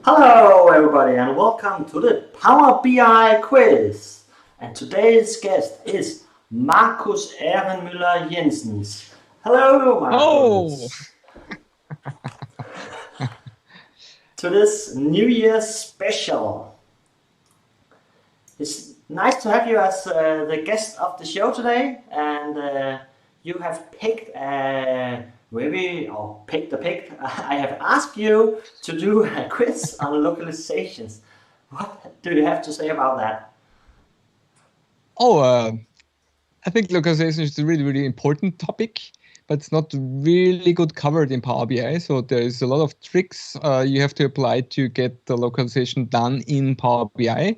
Hello everybody and welcome to the Power BI quiz. And today's guest is Markus Ehrenmüller-Jensen. Hello Oh, Markus. To this New Year's special. It's nice to have you as the guest of the show today, and you have picked I have asked you to do a quiz on localizations. What do you have to say about that? oh, I think localization is a really, really important topic, but it's not really good covered in Power BI. So there's a lot of tricks you have to apply to get the localization done in Power BI.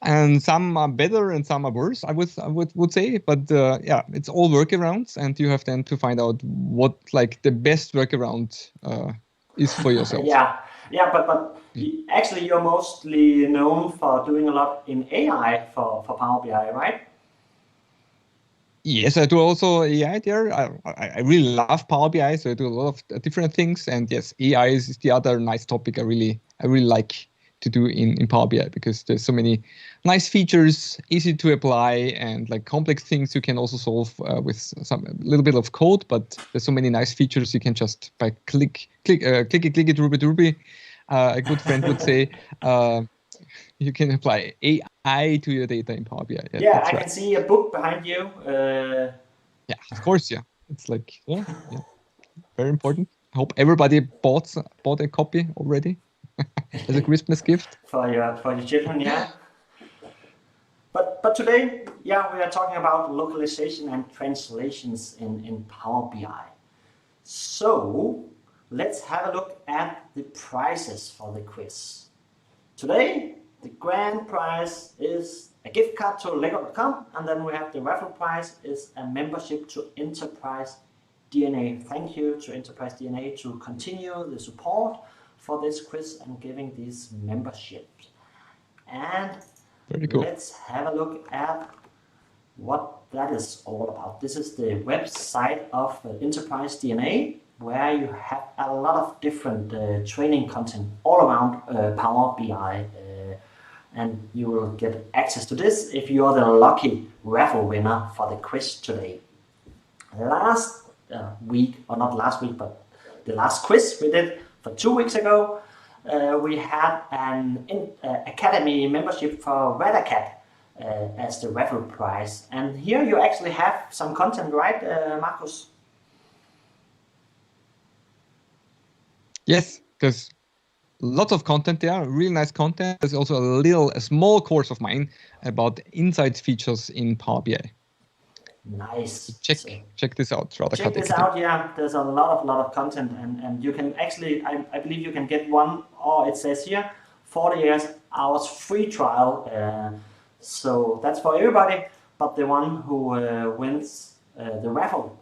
And some are better and some are worse, I would say. But yeah, it's all workarounds, and you have then to find out what like the best workaround is for yourself. Yeah, yeah, but actually you're mostly known for doing a lot in AI for Power BI, right? Yes, I do also AI there. I really love Power BI, so I do a lot of different things. And yes, AI is the other nice topic I really like to do in Power BI because there's so many nice features, easy to apply, and like complex things you can also solve with some a little bit of code. But there's so many nice features you can just by click it, Ruby Ruby. A good friend would say. You can apply AI to your data in Power BI. Yeah, Yeah, that's I can right. see a book behind you. Yeah, of course, yeah. It's like, yeah, very important. I hope everybody bought a copy already as a Christmas gift. For your children, yeah. But today, yeah, we are talking about localization and translations in Power BI. So let's have a look at the prizes for the quiz. Today, the grand prize is a gift card to lego.com, and then we have the raffle prize is a membership to Enterprise DNA. Thank you to Enterprise DNA to continue the support for this quiz and giving these memberships. And Very cool. let's have a look at what that is all about. This is the website of Enterprise DNA, where you have a lot of different training content all around Power BI. And you will get access to this if you are the lucky raffle winner for the quiz today. Last week, or not last week, but the last quiz we did for 2 weeks ago, we had an Academy membership for RedAcat as the raffle prize. And here you actually have some content, right, Markus? Yes, there's lots of content there, really nice content. There's also a small course of mine about insights features in Power BI. So Nice. check this out, Check RadAcat this Academy. out. Yeah, there's a lot of content, and you can actually, I believe you can get one, or it says here, 40 hours free trial. So that's for everybody, but the one who wins the raffle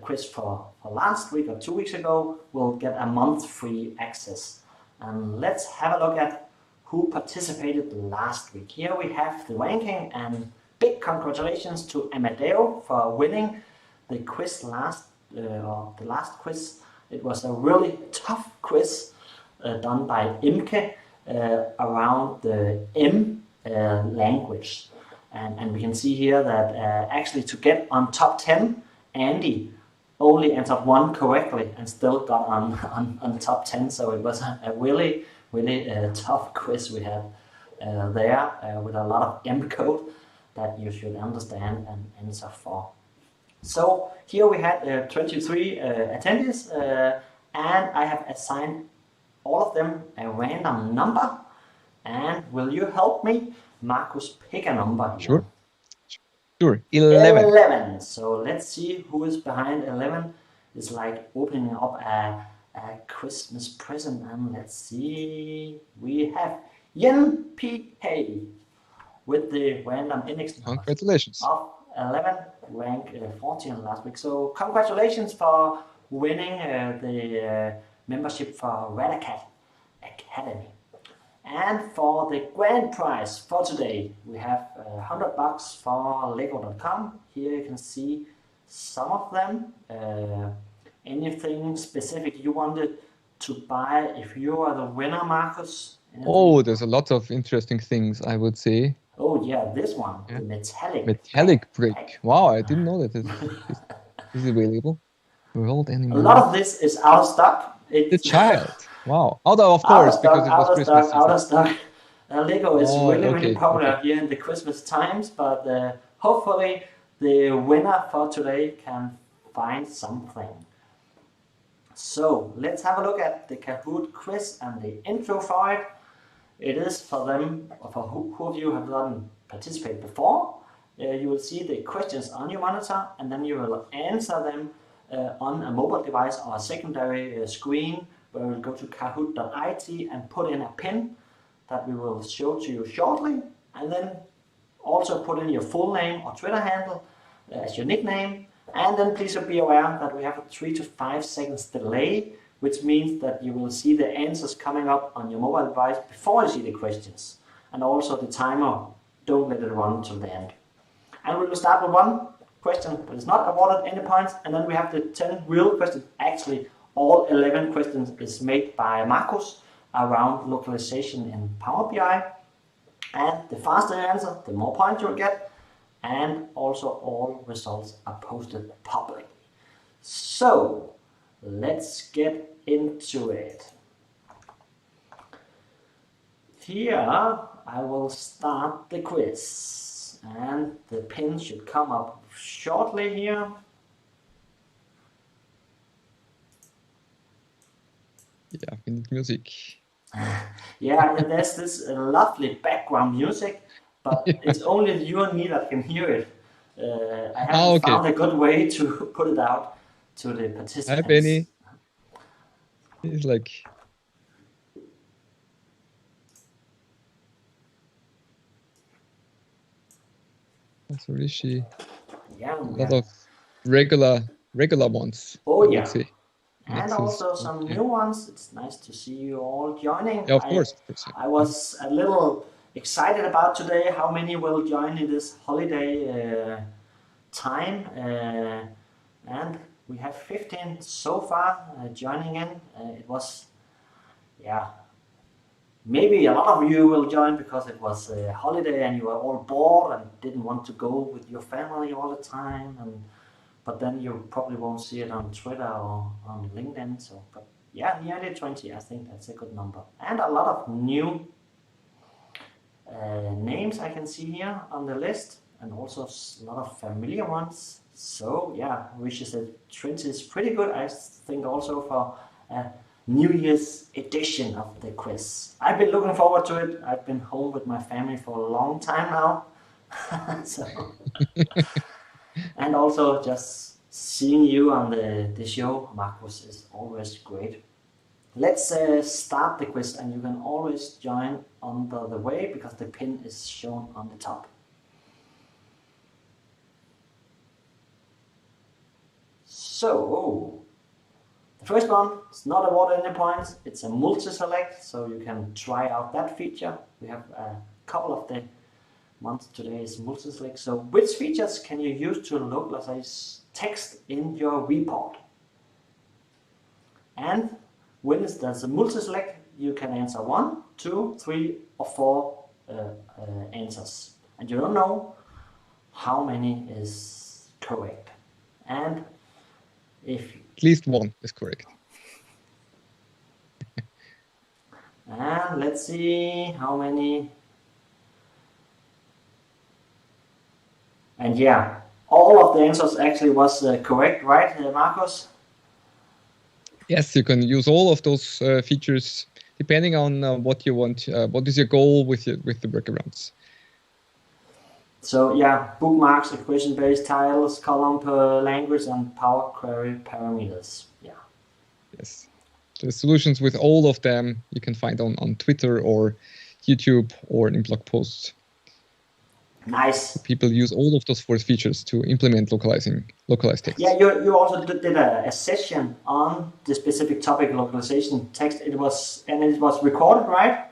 quiz for last week or 2 weeks ago will get a month free access. And let's have a look at who participated last week. Here we have the ranking, and big congratulations to Amadeo for winning the quiz or the last quiz. It was a really tough quiz done by Imke around the M language. And we can see here that actually to get on top 10, Andy only answered one correctly and still got on top 10. So it was a really, really tough quiz we had there with a lot of M code that you should understand and answer for. So here we had 23 attendees, and I have assigned all of them a random number. And will you help me, Markus, pick a number here? Sure. 11. 11. So let's see who is behind 11. It's like opening up a Christmas present. And let's see. We have Yen P. Hay with the random index number Congratulations. of 11, rank 14 last week. So congratulations for winning the membership for RedAcat Academy. And for the grand prize for today, we have $100 for lego.com. Here you can see some of them. Anything specific you wanted to buy if you are the winner, Markus? Anything? Oh, there's a lot of interesting things, I would say. Oh yeah, this one, Yeah. the metallic Brick. backpack. Wow, I didn't know that this is available. World A Animal. lot of this is out of stock. The child. Wow. Although, of course, because it was Christmas. Out of stock. Lego is really okay, popular here in the Christmas times, but hopefully the winner for today can find something. So let's have a look at the Kahoot quiz and the intro for it. It is for them, for who of you have not participated before. You will see the questions on your monitor, and then you will answer them on a mobile device or a secondary screen, where we'll go to kahoot.it and put in a pin that we will show to you shortly, and then also put in your full name or Twitter handle as your nickname. And then please be aware that we have a 3 to 5 seconds delay, which means that you will see the answers coming up on your mobile device before you see the questions. And also the timer, don't let it run till the end. And we will start with one question, but it's not awarded any points. And then we have the 10 real questions. Actually, all 11 questions is made by Markus around localization in Power BI. And the faster you answer, the more points you'll get. And also all results are posted publicly. So let's get into it. Here I will start the quiz, and the pin should come up shortly here. Yeah, we need music. Yeah, and there's this lovely background music, but it's only you and me that can hear it. I haven't found a good way to put it out to the participants. Hi, Benny. He's like... So Rishi. Yeah. A lot of regular ones. Oh yeah. And also some new ones. It's nice to see you all joining. Yeah, of course. I was a little excited about today how many will join in this holiday time. And we have 15 so far joining in. It was, maybe a lot of you will join because it was a holiday and you were all bored and didn't want to go with your family all the time. But then you probably won't see it on Twitter or on LinkedIn. So, but yeah, nearly 20. I think that's a good number. And a lot of new names I can see here on the list, and also a lot of familiar ones. So yeah, which is 20 is pretty good. I think also for a New Year's edition of the quiz. I've been looking forward to it. I've been home with my family for a long time now. So. And also just seeing you on the show, Markus, is always great. Let's start the quiz, and you can always join on the way because the pin is shown on the top. So, the first one is not awarded any points. It's a multi-select, so you can try out that feature. We have a couple of the month today is multi-select. So which features can you use to localize text in your report? And when there's a multi-select, you can answer 1, 2, 3, or 4 answers. And you don't know how many is correct. And if at least one is correct. And let's see how many. And yeah, all of the answers actually was correct, right, Markus? Yes, you can use all of those features depending on what you want. What is your goal with the workarounds? So yeah, bookmarks, equation-based titles, column per language, and Power Query parameters. Yeah. Yes, the solutions with all of them you can find on Twitter or YouTube or in blog posts. Nice. People use all of those 4 features to implement localized text. Yeah, you also did a session on the specific topic, localization text. It was recorded, right?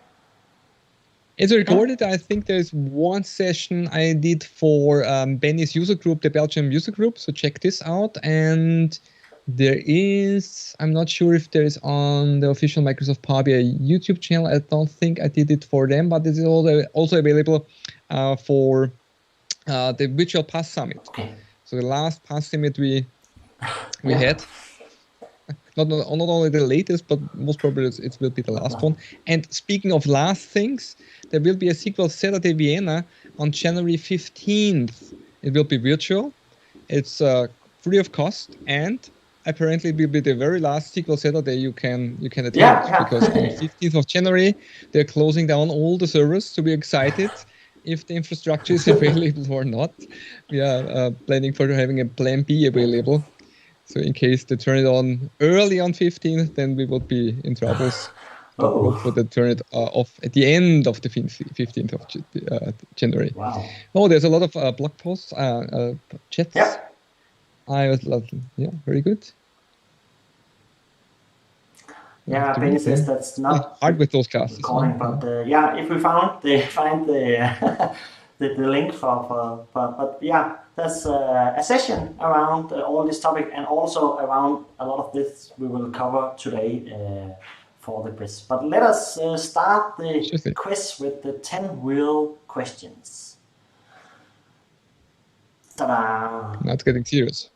It's recorded. I think there's one session I did for Benny's user group, the Belgium user group. So check this out. And There is, I'm not sure if there is on the official Microsoft Power BI YouTube channel. I don't think I did it for them, but this is also available for the Virtual Pass Summit. Okay. So the last Pass Summit we Yeah. had, not only the latest, but most probably it will be the last one. And speaking of last things, there will be a SQL Saturday Vienna on January 15th. It will be virtual. It's free of cost, and apparently it will be the very last SQL Saturday you can attend, because on 15th of January they're closing down all the servers. So we're excited if the infrastructure is available or not. We are planning for having a plan B available. So in case they turn it on early on 15th, then we would be in troubles. Hopefully they turn it off at the end of the 15th of January. Wow. Oh, there's a lot of blog posts, chats. Yeah. Yeah, very good. Yeah, Benny says that's not hard with those classes. Recording, but yeah, if we find the the link but yeah, that's a session around all this topic, and also around a lot of this we will cover today for the quiz. But let us start the quiz with the 10 real questions. Ta-da! Now it's getting serious.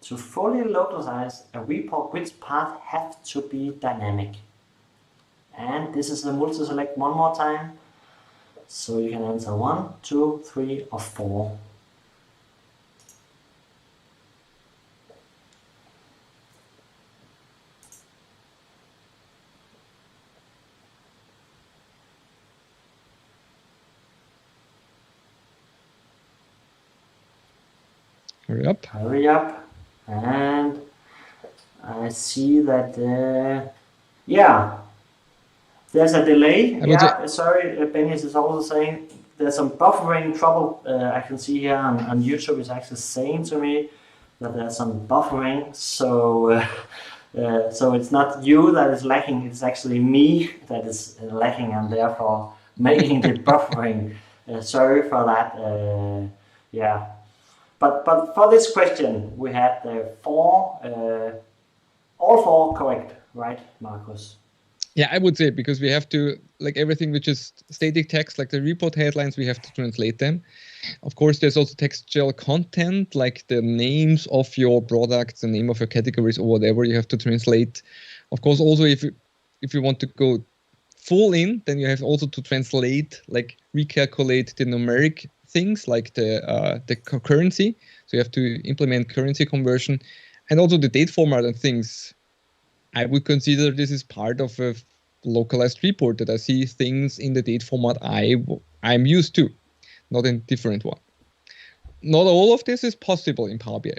To fully localize a report, which part has to be dynamic? And this is a multi-select one more time. So you can answer 1, 2, 3, or 4. Hurry up. Hurry up. And I see that, yeah, there's a delay. Yeah, sorry, Benny is also saying there's some buffering trouble. I can see here on YouTube is actually saying to me that there's some buffering. So, so it's not you that is lacking, it's actually me that is lacking, and therefore making the buffering. Sorry for that. Yeah. But for this question, we had all 4 correct, right, Markus? Yeah, I would say, because we have to, like everything which is static text, like the report headlines, we have to translate them. Of course, there's also textual content, like the names of your products, the name of your categories, or whatever you have to translate. Of course, also if you want to go full in, then you have also to translate, like recalculate the numeric things, like the currency. So you have to implement currency conversion, and also the date format and things. I would consider this is part of a localized report, that I see things in the date format I'm used to, not in different one. Not all of this is possible in Power BI,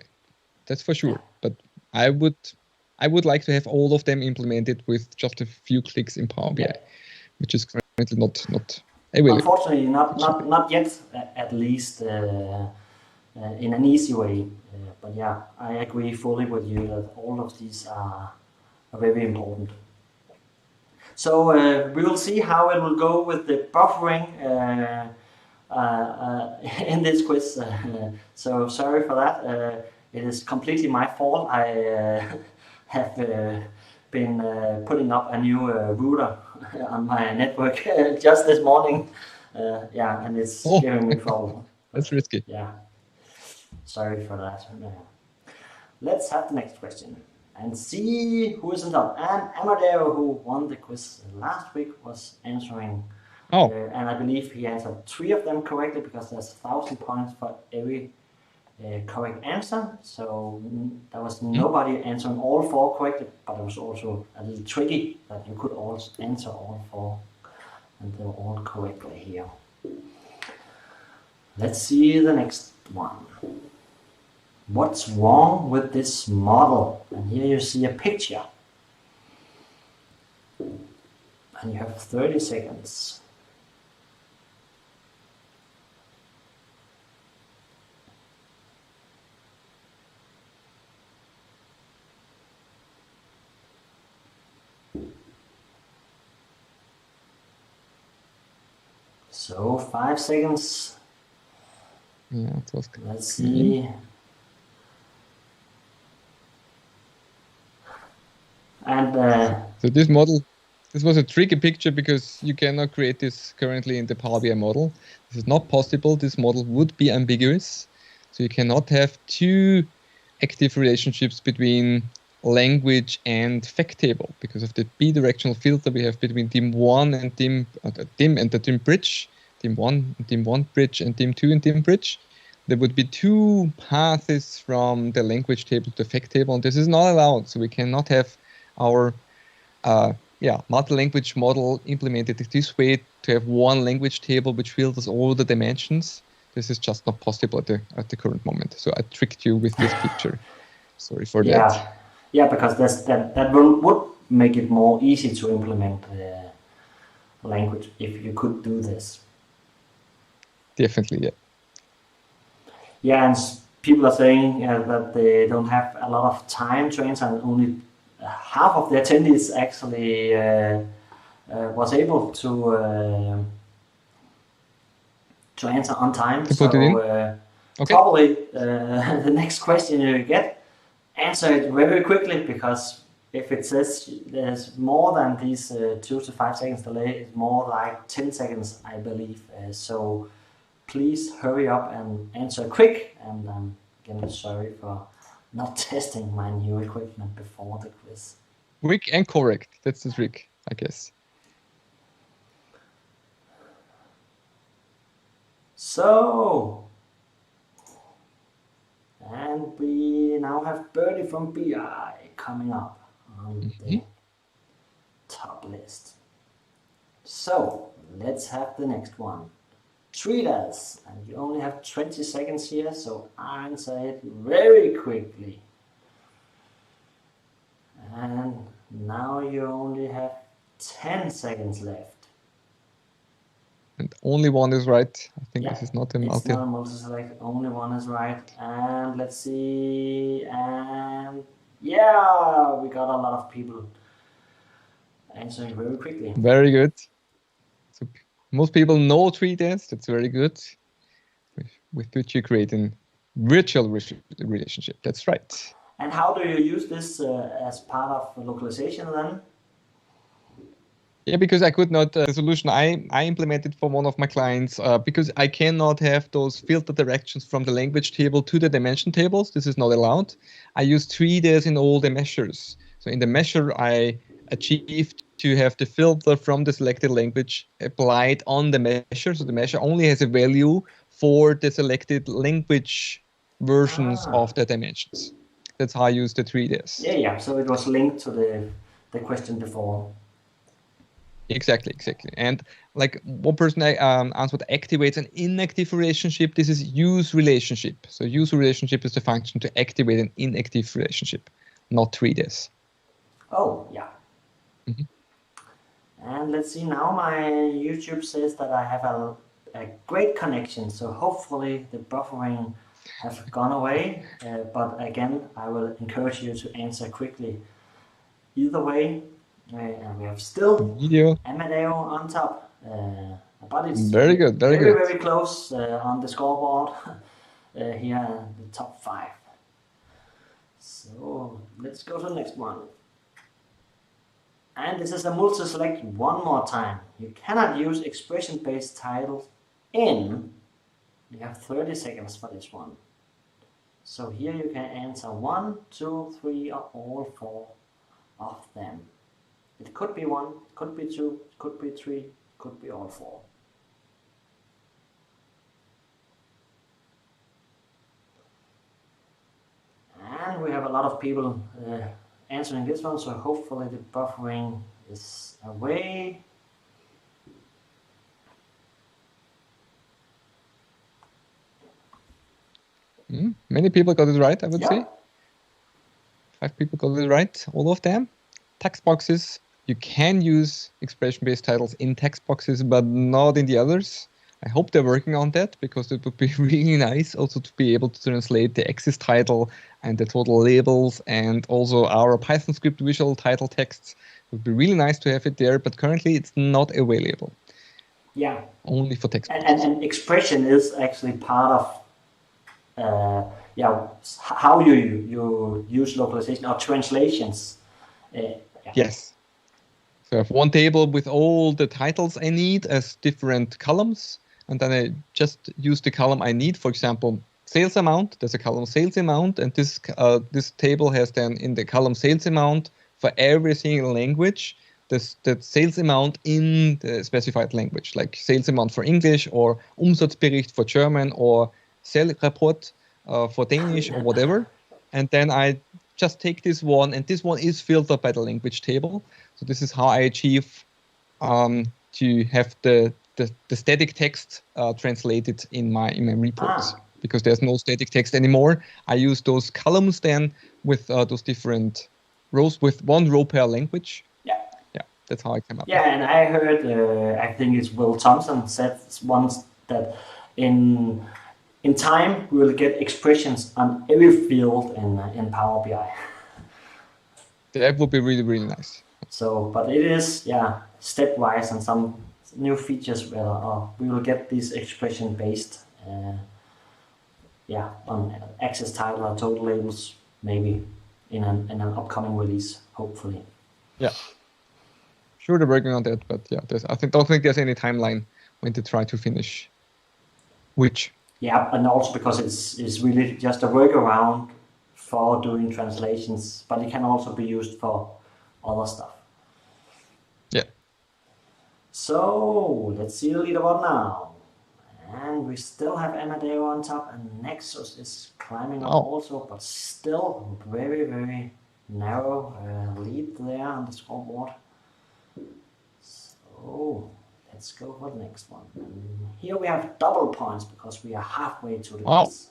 that's for sure. But I would like to have all of them implemented with just a few clicks in Power BI, which is currently not available. Unfortunately, not yet, at least in an easy way. But yeah, I agree fully with you that all of these are very important. So we will see how it will go with the buffering in this quiz. So sorry for that. It is completely my fault. I have been putting up a new router on my network just this morning. Yeah, and it's giving me trouble. That's risky. Yeah, sorry for that. Let's have the next question and see who is on top. And Amadeo, who won the quiz last week, was answering. And I believe he answered 3 of them correctly, because there's 1,000 points for every correct answer. So there was nobody answering all 4 correctly, but it was also a little tricky that you could also answer all 4, and they were all correctly here. Let's see the next one. What's wrong with this model? And here you see a picture. And you have 30 seconds. So 5 seconds. Yeah, it was. Let's see. And So this model, this was a tricky picture because you cannot create this currently in the Power BI model. This is not possible. This model would be ambiguous. So you cannot have two active relationships between language and fact table because of the bidirectional filter we have between DIM1 and DIM and the DIM bridge, DIM1 bridge and DIM2 and DIM bridge. There would be two paths from the language table to the fact table, and this is not allowed. So we cannot have our multi-language model implemented this way to have one language table which filters all the dimensions. This is just not possible at the current moment. So I tricked you with this picture. Sorry for that. Yeah, because that would make it more easy to implement language if you could do this. Definitely, yeah. Yeah, and people are saying that they don't have a lot of time to answer, and only half of the attendees actually was able to answer on time. To put it in? Okay. Probably the next question you get, answer it very quickly, because if it says there's more than these 2 to 5 seconds delay, it's more like 10 seconds, I believe. So please hurry up and answer quick. And again, sorry for not testing my new equipment before the quiz. Quick and correct. That's the trick, I guess. So, and we now have Birdie from BI coming up on the top list. So, let's have the next one. Treat us, and you only have 20 seconds here, so answer it very quickly. And now you only have 10 seconds left. And only one is right. I think this is not a multi. It's not a multi-select, only one is right. And let's see, and yeah, we got a lot of people answering very quickly. Very good. So most people know treat-us. That's very good. With which you create a virtual relationship. That's right. And how do you use this as part of localization then? Yeah, because I could not, the solution I implemented for one of my clients, because I cannot have those filter directions from the language table to the dimension tables. This is not allowed. I used treat-us in all the measures. So in the measure, I achieved to have the filter from the selected language applied on the measure. So the measure only has a value for the selected language versions of the dimensions. That's how I use the treat-us. Yeah. So it was linked to the question before. Exactly. And like one person answered activates an inactive relationship. This is use relationship. So use relationship is the function to activate an inactive relationship, not treat-us. Oh, yeah. And let's see, now my YouTube says that I have a great connection. So hopefully the buffering has gone away. But again, I will encourage you to answer quickly. Either way, and we have still Amadeo on top. But it's very good. Very close on the scoreboard here in the top 5. So let's go to the next one. And this is a multi-select one more time. You cannot use expression-based titles in. You have 30 seconds for this one. So here you can answer 1, 2, 3, or all 4 of them. It could be 1, could be 2, could be 3, could be all 4. And we have a lot of people answering this one, so hopefully the buffering is away. Many people got it right, I would say. 5 people got it right, all of them. Text boxes, you can use expression-based titles in text boxes, but not in the others. I hope they're working on that, because it would be really nice also to be able to translate the axis title and the total labels and also our Python script visual title texts. It would be really nice to have it there, but currently it's not available. Yeah. Only for text. And expression is actually part of how you use localization or translations. Yes. So I have one table with all the titles I need as different columns, and then I just use the column I need. For example, sales amount. There's a column sales amount, and this table has then in the column sales amount for every single language the sales amount in the specified language, like sales amount for English or Umsatzbericht for German or Sales-Report for Danish or whatever. And then I just take this one, and this one is filtered by the language table. So this is how I achieve to have the static text translated in my reports. Because there's no static text anymore. I use those columns then with those different rows with one row per language. Yeah, that's how I came up. Yeah, and I heard, I think it's Will Thompson said once that in time we will get expressions on every field in Power BI. That would be really, really nice. So, but it is, stepwise, and some new features where we will get these expression based. On access title or total labels, maybe in an upcoming release, hopefully. Yeah, sure, they're working on that, but yeah, don't think there's any timeline when they try to finish which. Yeah, and also because it's really just a workaround for doing translations, but it can also be used for other stuff. Yeah. So let's see the leaderboard now. And we still have Amadeo on top, and Nexus is climbing up also, but still very, very narrow lead there on the scoreboard. So let's go for the next one. And here we have double points because we are halfway to the quiz.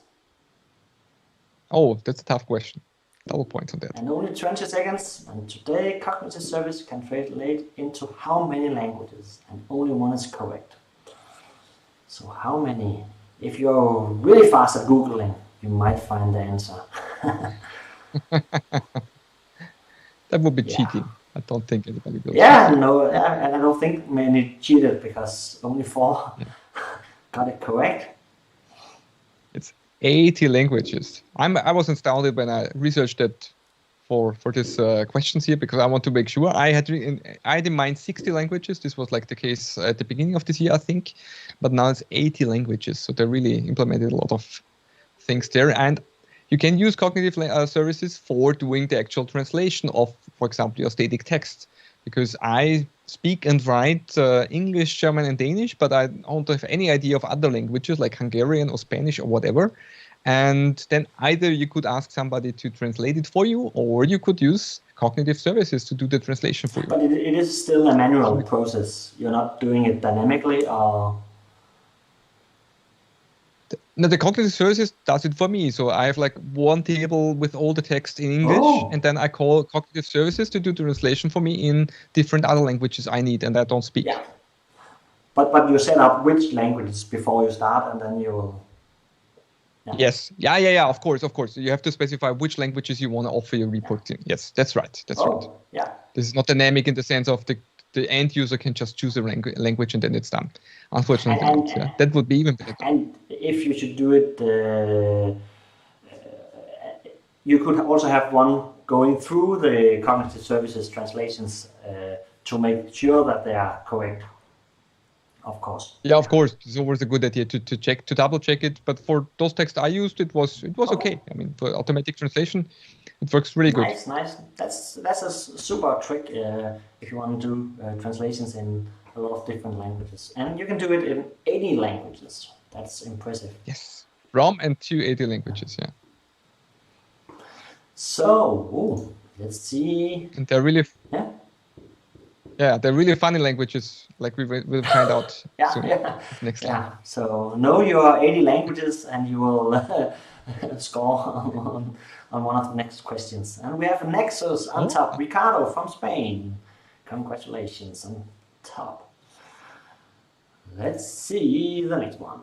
Oh, that's a tough question. Double points on that. And only 20 seconds. And today, cognitive service can translate into how many languages, and only one is correct. So how many? If you're really fast at Googling, you might find the answer. That would be cheating. I don't think anybody will. And I don't think many cheated because only 4 got it correct. It's 80 languages. I was astounded when I researched it for this questions here, because I want to make sure. I had in mind 60 languages. This was like the case at the beginning of this year, I think, but now it's 80 languages. So they really implemented a lot of things there. And you can use cognitive services for doing the actual translation of, for example, your static text, because I speak and write English, German, and Danish, but I don't have any idea of other languages like Hungarian or Spanish or whatever. And then either you could ask somebody to translate it for you, or you could use cognitive services to do the translation for you. But it is still a manual process. You're not doing it dynamically, or... No, the cognitive services does it for me. So I have like one table with all the text in English, and then I call cognitive services to do the translation for me in different other languages I need and I don't speak. Yeah. But you set up which languages before you start, and then you will... Yes. Yeah. Of course. You have to specify which languages you want to offer your report in. Yes, that's right. Right. Yeah. This is not dynamic in the sense of the end user can just choose a language and then it's done. Unfortunately, not. That would be even better. And if you should do it, you could also have one going through the cognitive services translations to make sure that they are correct. Of course. Yeah, of course. It's always a good idea to double check it. But for those texts I used, it was okay. I mean, for automatic translation, it works really good. Nice. That's a super trick if you want to do translations in a lot of different languages, and you can do it in 80 languages. That's impressive. Yes, from and to 80 languages. Yeah. So let's see. And they're really. Yeah, they're really funny languages, like we will find out soon. Next time. So know your 80 languages and you will score on one of the next questions. And we have Nexus on top. Ricardo from Spain. Congratulations on top. Let's see the next one.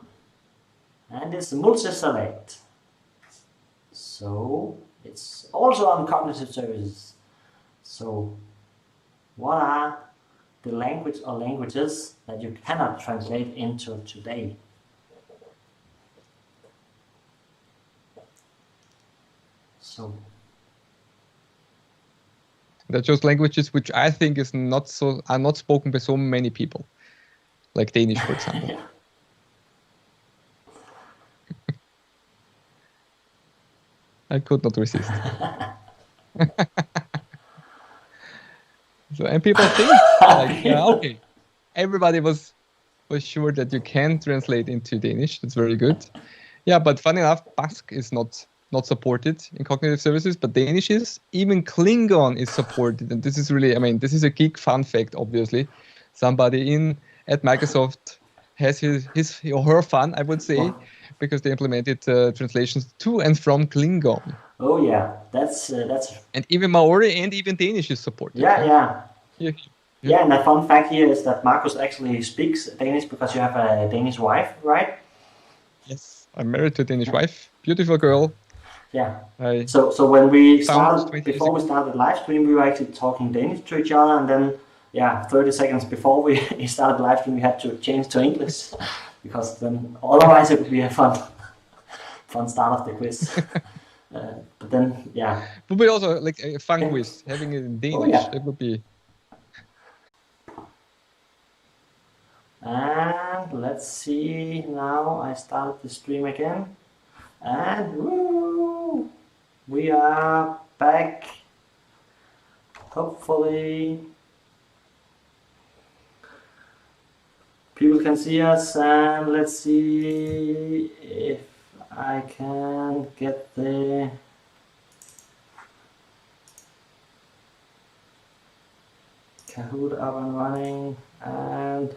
And it's multi-select. So it's also on cognitive services. So what are the language or languages that you cannot translate into today? So They're just languages which I think are not spoken by so many people, like Danish, for example. Yeah. I could not resist. So, and people think like, okay, everybody was sure that you can translate into Danish. That's very good. Yeah, but funny enough, Basque is not supported in cognitive services, but Danish is. Even Klingon is supported, and this is really, I mean, this is a geek fun fact. Obviously, somebody at Microsoft has his or her fun, I would say, because they implemented translations to and from Klingon. Oh yeah, that's. And even Maori and even Danish is supported. Yeah. Yeah, and the fun fact here is that Markus actually speaks Danish because you have a Danish wife, right? Yes, I'm married to a Danish wife. Beautiful girl. Yeah. So when before we started live stream, we were actually talking Danish to each other, and then 30 seconds before we started live stream, we had to change to English because then otherwise it would be a fun start of the quiz. But then But we also like a fun quiz, having it in Danish. That would be. And let's see, now I started the stream again, and woo, we are back. Hopefully people can see us, and let's see if I can get the Kahoot up and running, and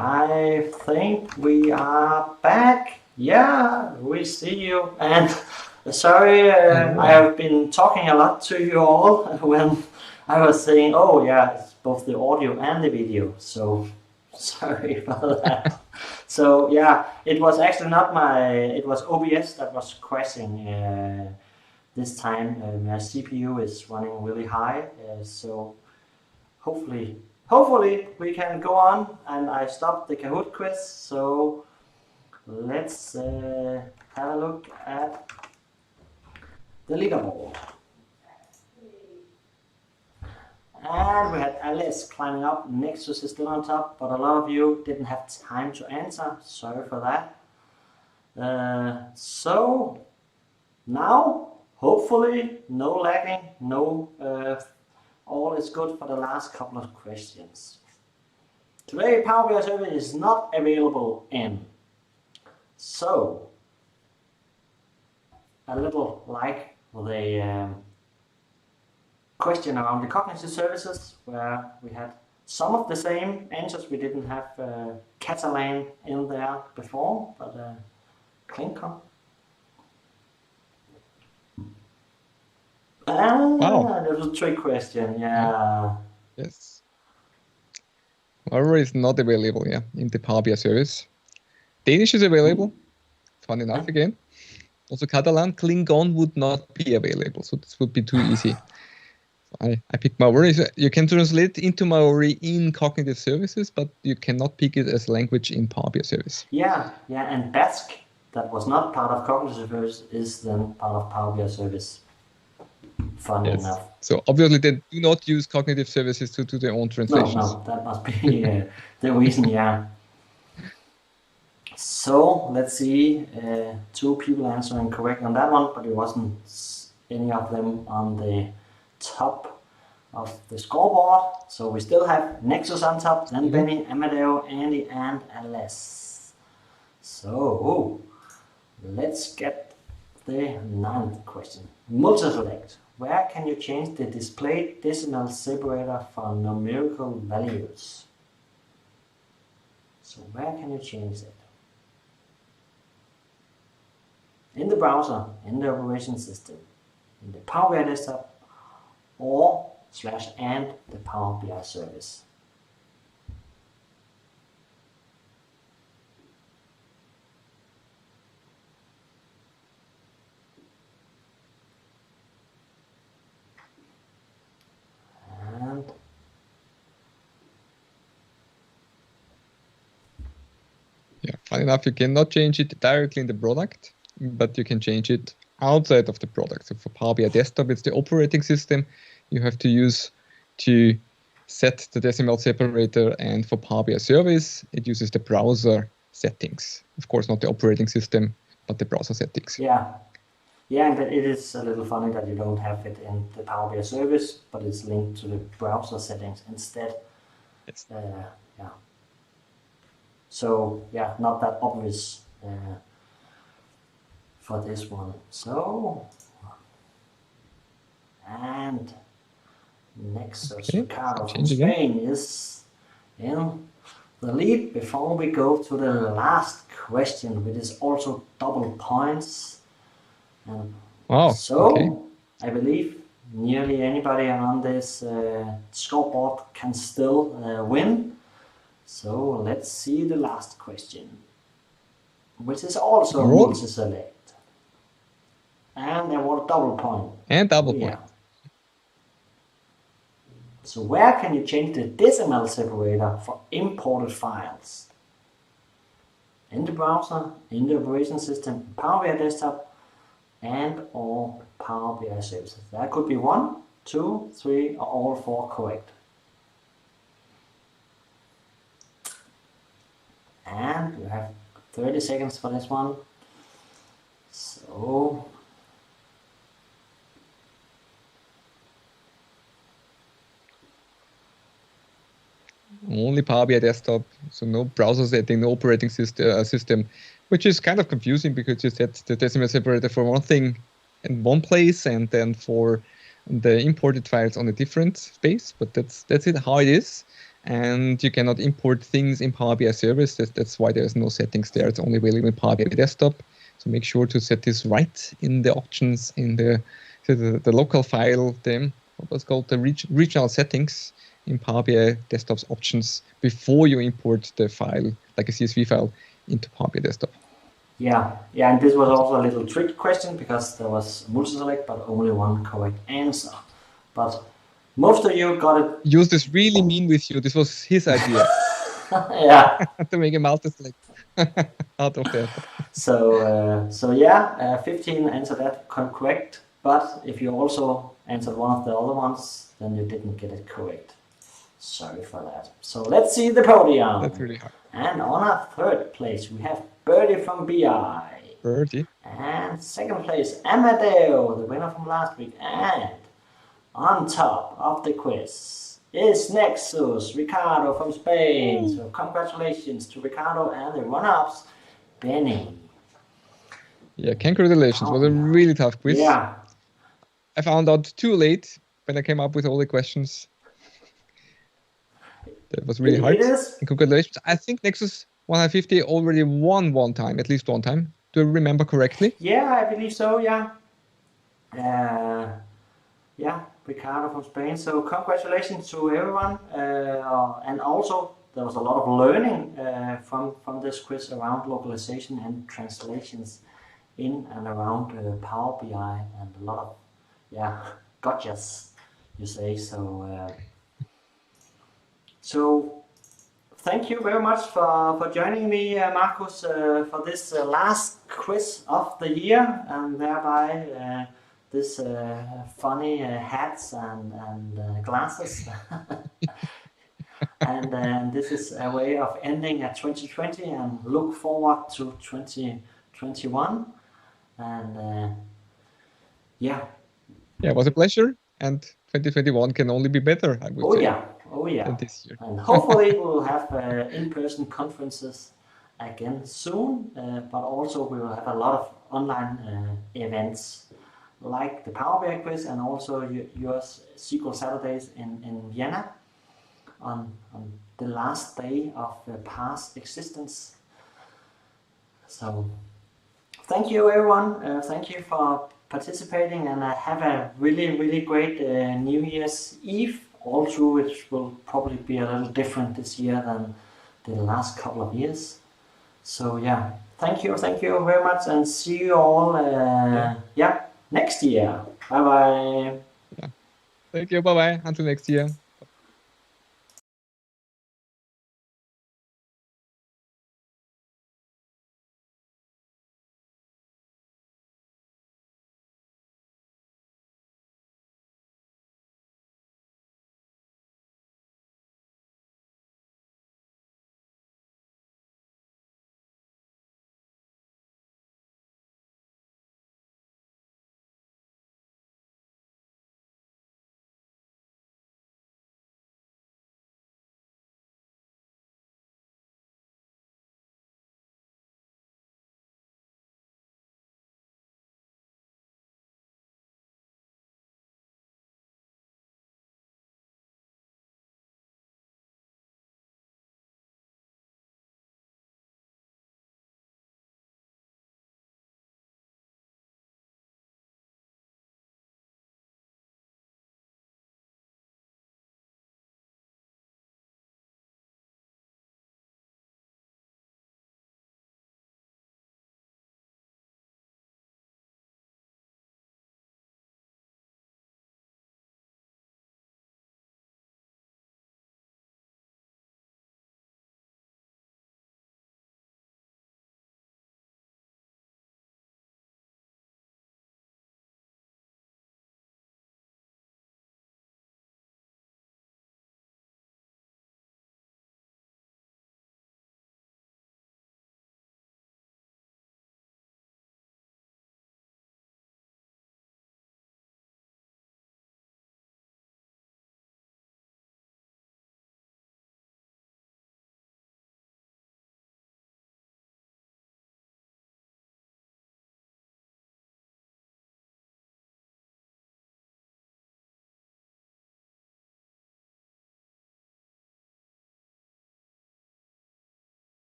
I think we are back. Yeah, we see you. And sorry, I have been talking a lot to you all when I was saying, oh yeah, it's both the audio and the video. So sorry about that. So yeah, it was actually not it was OBS that was crashing this time. My CPU is running really high. So hopefully we can go on, and I stopped the Kahoot quiz, so let's have a look at the leaderboard. And we had Alice climbing up, Nexus is still on top, but a lot of you didn't have time to answer, sorry for that. So now, hopefully, no lagging, all is good for the last couple of questions. Today, Power BI Service is not available in. So, a little like the question around the cognitive services, where we had some of the same answers. We didn't have Catalan in there before, but Klingon. Wow. That was a trick question, yeah. Yes. Maori is not available, in the Power BI service. Danish is available, fun enough again. Also Catalan, Klingon would not be available, so this would be too easy. I picked Maori. So you can translate into Maori in cognitive services, but you cannot pick it as language in Power BI service. Yeah, and Basque, that was not part of cognitive service, is then part of Power BI service. Funny enough. So obviously they do not use cognitive services to do their own translations. No, that must be the reason, yeah. So let's see, 2 people answering correct on that one, but it wasn't any of them on the top of the scoreboard. So we still have Nexus on top, then Benny, Amadeo, Andy, and Alice. So let's get the 9th question. Multi-select. Where can you change the display decimal separator for numerical values? So where can you change it? In the browser, in the operation system, in the Power BI desktop, or /and the Power BI service. Funny enough, you cannot change it directly in the product. but you can change it outside of the product. So for Power BI Desktop, it's the operating system you have to use to set the decimal separator, and for Power BI Service, it uses the browser settings. Of course, not the operating system, but the browser settings. Yeah, and it is a little funny that you don't have it in the Power BI Service, but it's linked to the browser settings instead. Yes. Yeah. So yeah, not that obvious for this one. So, and Nexus Ricardo from Spain is in the lead before we go to the last question, which is also double points. And wow. So okay. I believe nearly anybody on this scoreboard can still win. So let's see the last question, which is also multi-select. And there was a double point. And double point. So where can you change the decimal separator for imported files? In the browser, in the operation system, Power BI Desktop, and or Power BI Services. That could be 1, 2, 3, or all 4 correct. And you have 30 seconds for this one. So only Power BI Desktop, so no browser setting, no operating system, which is kind of confusing because you set the decimal separator for one thing in one place and then for the imported files on a different space. But that's it, how it is. And you cannot import things in Power BI Service. That's why there's no settings there. It's only available in Power BI Desktop. So make sure to set this right in the options in the local file, what was called the regional settings in Power BI Desktop's options before you import the file, like a CSV file, into Power BI Desktop. Yeah, and this was also a little tricky question because there was multi-select, but only one correct answer. But most of you got it. Use this really mean with you. This was his idea. Yeah. To make a multi-select out of that. So yeah, 15 answered that correct. But if you also answered one of the other ones, then you didn't get it correct. Sorry for that. So let's see the podium. That's really hard. And on our third place, we have Birdie from BI. Birdie. And second place, Amadeo, the winner from last week. And on top of the quiz is Nexus, Ricardo from Spain. So congratulations to Ricardo and the runner-ups, Benny. Yeah, congratulations. It was a really tough quiz. Yeah. I found out too late when I came up with all the questions. That was really hard. It is. And congratulations. I think Nexus 150 already won one time, at least one time. Do I remember correctly? Yeah, I believe so, yeah. Yeah, Ricardo from Spain. So congratulations to everyone. And also, there was a lot of learning from this quiz around localization and translations in and around Power BI, and a lot of, gotchas, you say. So thank you very much for joining me, Markus, for this last quiz of the year, and thereby this funny hats and glasses. And this is a way of ending at 2020 and look forward to 2021. And yeah, it was a pleasure, and 2021 can only be better, I would say. Oh yeah. Than this year. And hopefully we'll have in-person conferences again soon, but also we will have a lot of online events like the Power BI quiz and also your SQL Saturdays in Vienna on the last day of past existence. So thank you everyone, thank you for participating, and have a really great New Year's Eve, all through, which will probably be a little different this year than the last couple of years. So yeah, thank you very much, and see you all next year. Bye bye. Thank you, bye bye, until next year.